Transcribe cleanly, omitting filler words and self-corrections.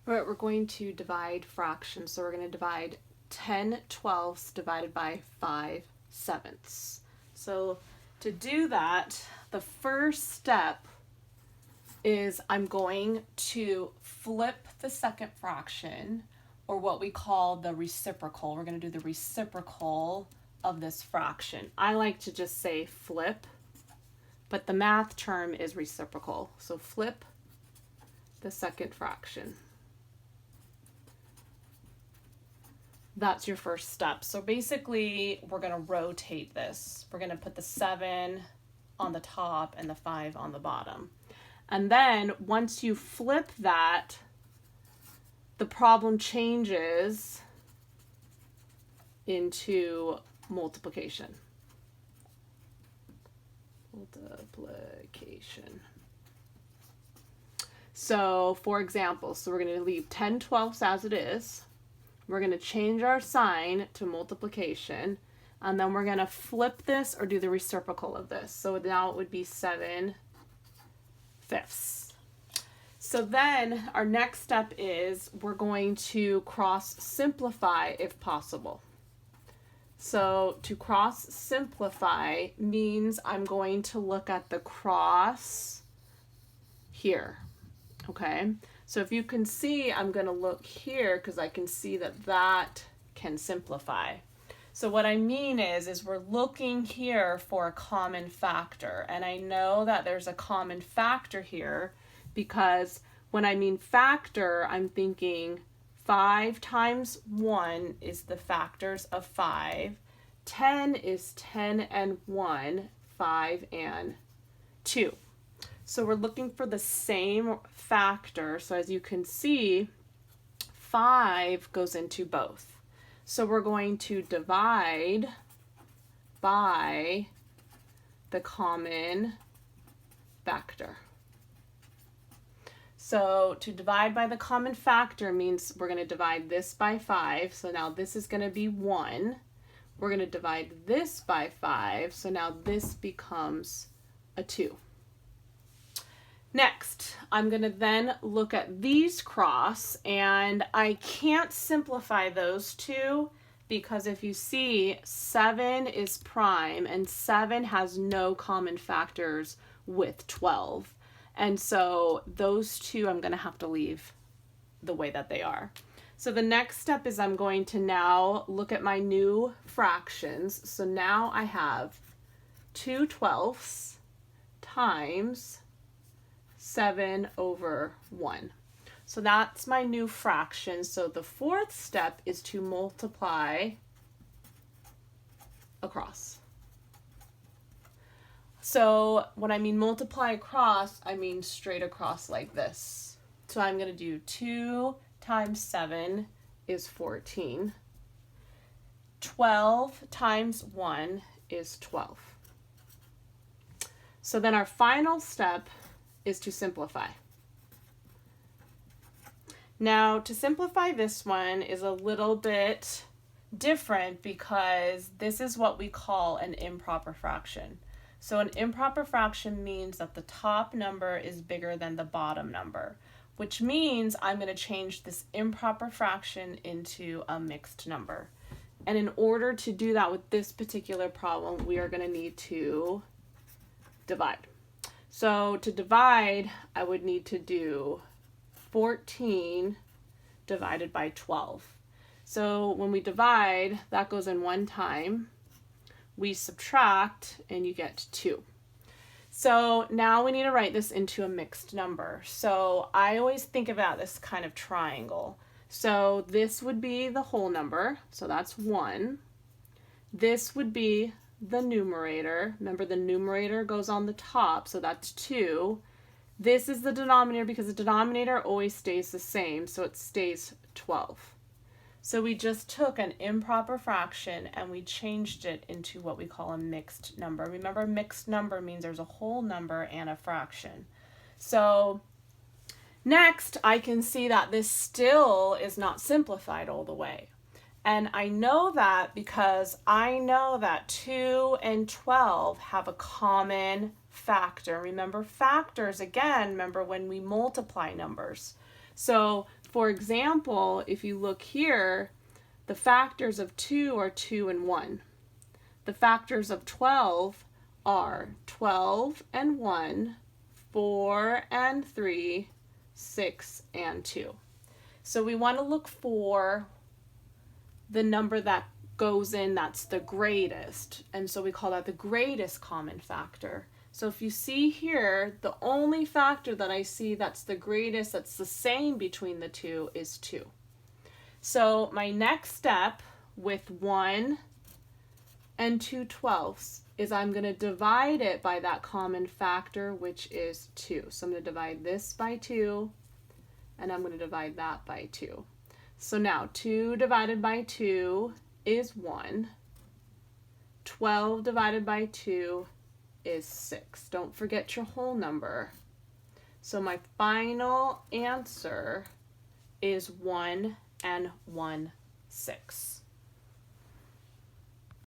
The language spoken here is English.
We're going to divide fractions. So we're going to divide 10/12 divided by 5/7. So to do that, the first step is I'm going to flip the second fraction, or what we call the reciprocal. We're going to do the reciprocal of this fraction. I like to just say flip, but the math term is reciprocal. So flip the second fraction. That's your first step. So basically, we're going to rotate this. We're going to put the 7 on the top and the 5 on the bottom. And then once you flip that, the problem changes into multiplication. Multiplication. So for example, so we're going to leave 10/12 as it is. We're going to change our sign to multiplication, and then we're going to flip this or do the reciprocal of this. So now it would be 7/5. So then our next step is we're going to cross simplify if possible. So to cross simplify means I'm going to look at the cross here. Okay, so if you can see, I'm going to look here because I can see that that can simplify. So what I mean is we're looking here for a common factor, and I know that there's a common factor here because when I mean factor, I'm thinking 5 times 1 is the factors of 5. 10 is 10 and 1, 5 and 2. So we're looking for the same factor. So as you can see, 5 goes into both. So we're going to divide by the common factor. So to divide by the common factor means we're going to divide this by 5. So now this is going to be 1. We're going to divide this by 5. So now this becomes a 2. Next, I'm going to then look at these cross, and I can't simplify those two because if you see, 7 is prime and 7 has no common factors with 12. And so those two I'm going to have to leave the way that they are. So the next step is I'm going to now look at my new fractions. So now I have 2/12 times 7/1. So that's my new fraction. So the fourth step is to multiply across. So when I mean multiply across, I mean straight across like this. So I'm going to do 2 times 7 is 14. 12 times 1 is 12. So then our final step is to simplify. Now, to simplify this one is a little bit different because this is what we call an improper fraction. So an improper fraction means that the top number is bigger than the bottom number, which means I'm going to change this improper fraction into a mixed number. And in order to do that with this particular problem, we are going to need to divide. So to divide, I would need to do 14 divided by 12. So when we divide, that goes in one time. We subtract, and you get 2. So now we need to write this into a mixed number. So I always think about this kind of triangle. So this would be the whole number, so that's 1. This would be the numerator. Remember, the numerator goes on the top, so that's 2. This is the denominator because the denominator always stays the same, so it stays 12. So we just took an improper fraction and we changed it into what we call a mixed number. Remember, mixed number means there's a whole number and a fraction. So next, I can see that this still is not simplified all the way. And I know that because I know that 2 and 12 have a common factor. Remember, factors, again, remember when we multiply numbers. So for example, if you look here, the factors of 2 are 2 and 1. The factors of 12 are 12 and 1, 4 and 3, 6 and 2. So we want to look for the number that goes in that's the greatest, and so we call that the greatest common factor. So if you see here, the only factor that I see that's the greatest, that's the same between the two, is 2. So my next step with 1 and 2/12 is I'm going to divide it by that common factor, which is 2. So I'm going to divide this by 2, and I'm going to divide that by 2. So now 2 divided by 2 is 1. 12 divided by 2 is 6. Don't forget your whole number. So my final answer is 1 and 1/6.